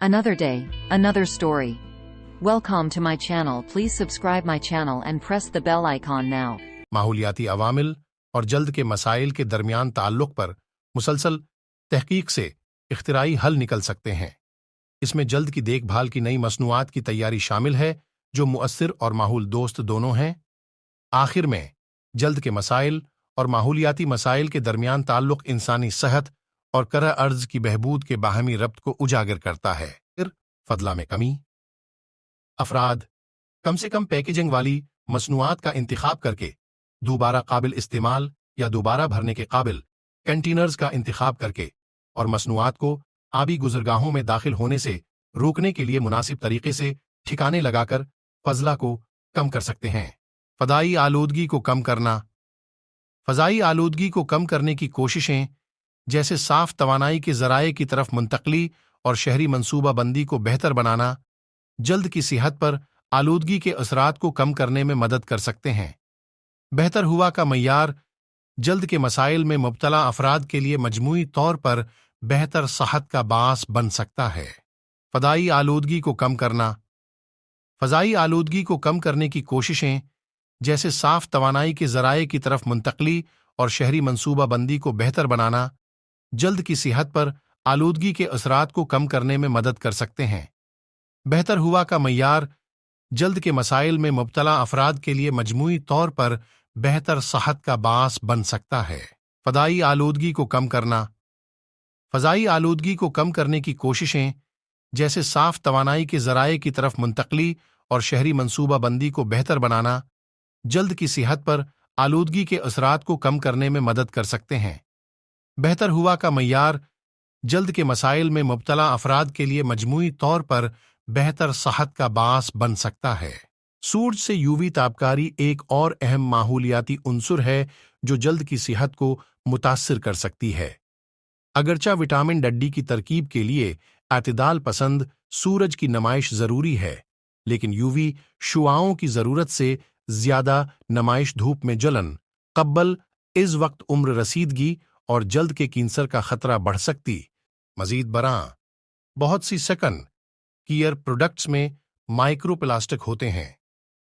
Another day, another story. Welcome to my channel. Please subscribe my channel and press the bell icon now. माहौलियाती अवामिल और जल्द के मसाइल के दरमियान ताल्लुक पर मुसलसल तहकीक से इख्तिराई हल निकल सकते हैं। इसमें जल्द की देखभाल की नई मसनूआत की तैयारी शामिल है जो मुअस्सिर और माहौल दोस्त दोनों हैं। आखिर में जल्द के मसाइल और माहौलियाती मसाइल के दरमियान ताल्लुक इंसानी सेहत और करह अर्ज की बहबूद के बाहमी रब्त को उजागर करता है। फिर फजला में कमी। अफराद कम से कम पैकेजिंग वाली मसनूआत का इंतखाब करके दोबारा काबिल इस्तेमाल या दोबारा भरने के काबिल कंटेनर्स का इंतखाब करके और मसनूआत को आबी गुजरगाहों में दाखिल होने से रोकने के लिए मुनासिब तरीके से ठिकाने लगाकर फजला को कम कर सकते हैं। फ़ज़ाई आलूदगी को कम करना। फ़ज़ाई आलूदगी को कम करने की कोशिशें जैसे साफ तवानाई के ज़राए की तरफ मुंतकली और शहरी मंसूबा बंदी को बेहतर बनाना जल्द की सेहत पर आलूदगी के असरात को कम करने में मदद कर सकते हैं। बेहतर हुआ का मय्यार जल्द के मसाइल में मुब्तला अफराद के लिए मजमूई तौर पर बेहतर सेहत का बास बन सकता है। फ़ज़ाई आलूदगी को कम करना। फ़ज़ाई आलूदगी को कम करने की कोशिशें जैसे साफ तवानाई के ज़राए की तरफ मुंतकली और शहरी मंसूबा बंदी को बेहतर बनाना जल्द की सेहत पर आलूदगी के असरात को कम करने में मदद कर सकते हैं। बेहतर हुआ का मय्यार जल्द के मसाइल में मुब्तला अफराद के लिए मजमूई तौर पर बेहतर सेहत का बास बन सकता है। फ़ज़ाई आलूदगी को कम करना। फ़ज़ाई आलूदगी को कम करने की कोशिशें जैसे साफ तवानाई के ज़राए की तरफ मुंतकली और शहरी मंसूबा बंदी को बेहतर बनाना जल्द की सेहत पर आलूदगी के असरात को कम करने में मदद कर सकते हैं। बेहतर हुआ का मय्यार जल्द के मसाइल में मुब्तला अफराद के लिए मजमूई तौर पर बेहतर सेहत का बास बन सकता है। सूरज से यूवी तापकारी एक और अहम माहौलियाती उन्सुर है जो जल्द की सेहत को मुतासिर कर सकती है। अगरचा विटामिन डी की तरकीब के लिए एतदाल पसंद सूरज की नुमाइश ज़रूरी है, लेकिन यूवी शुआओं की ज़रूरत से ज़्यादा नुमाइश धूप में जलन कब्बल इस वक्त उम्र रसीदगी और जल्द के कैंसर का खतरा बढ़ सकती। मजीद बरां बहुत सी सेकंड कीयर प्रोडक्ट्स में माइक्रो प्लास्टिक होते हैं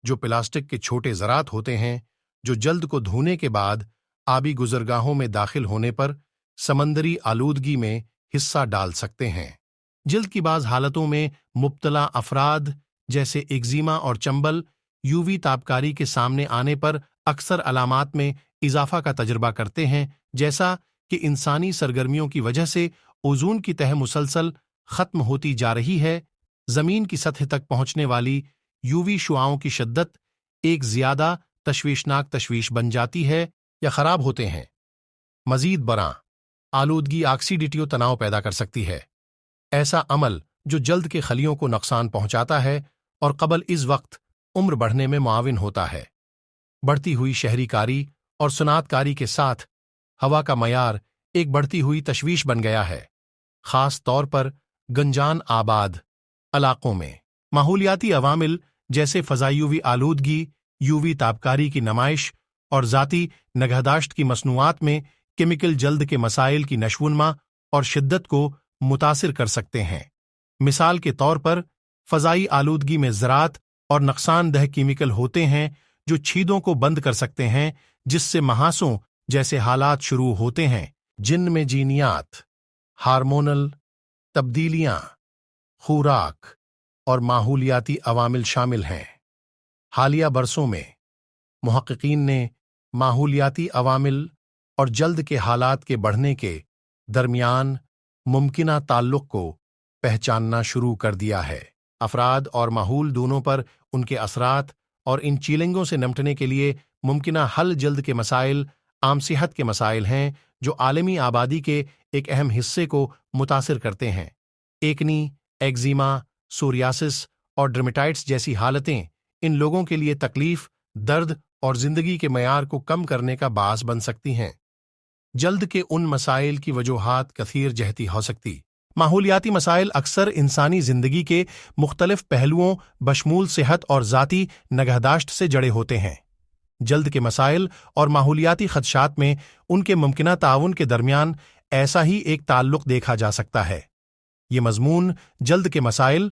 जो प्लास्टिक के छोटे ज़रात होते हैं जो जल्द को धोने के बाद आबी गुजरगाहों में दाखिल होने पर समंदरी आलूदगी में हिस्सा डाल सकते हैं। जल्द की बाज़ हालतों में मुब्तला अफराद जैसे एक्जिमा और चंबल यूवी तापकारी के सामने आने पर अक्सर अलामात में इजाफा का तजुर्बा करते हैं, जैसा कि इंसानी सरगर्मियों की वजह से ओजोन की तह मुसलसल खत्म होती जा रही है। जमीन की सतह तक पहुंचने वाली यूवी शुआओं की शिद्दत एक ज्यादा तशवीशनाक तशवीश बन जाती है या खराब होते हैं। मजीद बरां आलूदगी ऑक्सीडेटिव तनाव पैदा कर सकती है, ऐसा अमल जो जल्द के खलियों को नुकसान पहुंचाता है और कबल इस वक्त उम्र बढ़ने में मुआविन होता है। बढ़ती हुई शहरीकारी और सुनातकारी के साथ हवा का मयार एक बढ़ती हुई तशवीश बन गया है, खास तौर पर गंजान आबाद इलाकों में। माहौलियाती अवामिल जैसे फ़ज़ाई आलूदगी, यूवी तापकारी की नुमाइश और ज़ाती नगहदाश्त की मसनूआत में केमिकल जल्द के मसाइल की नशोनुमा और शिद्दत को मुतासिर कर सकते हैं। मिसाल के तौर पर फ़ज़ाई आलूदगी में ज़रात और नुकसानदेह केमिकल होते हैं जो छीदों को बंद कर सकते हैं, जिससे महासों जैसे हालात शुरू होते हैं जिनमें जीनियात, हार्मोनल तब्दीलियां, खुराक और माहौलियाती अवामिल शामिल हैं। हालिया बरसों में मुहक्किकीन ने माहौलियाती अवामिल और जल्द के हालात के बढ़ने के दरमियान मुमकिना ताल्लुक को पहचानना शुरू कर दिया है। अफराद और माहौल दोनों पर उनके असरात और इन चैलेंजों से निपटने के लिए मुमकिना हल जल्द के मसाइल आम सेहत के मसाइल हैं जो आलमी आबादी के एक अहम हिस्से को मुतासिर करते हैं। एकनी, एक्जिमा, सोरियासिस और डर्मेटाइटिस जैसी हालतें इन लोगों के लिए तकलीफ, दर्द और जिंदगी के मयार को कम करने का बास बन सकती हैं। जल्द के उन मसाइल की वजूहात कथीर जहती हो सकती। माहौलियाती मसाइल अक्सर इंसानी जिंदगी के मुख्तलिफ पहलुओं बशमूल सेहत और ज़ाती नगहदाश्त से जड़े होते हैं। जल्द के मसाइल और माहौलियाती खदशात में उनके मुमकिना ताउन के दरमियान ऐसा ही एक ताल्लुक देखा जा सकता है। یہ مضمون جلد کے مسائل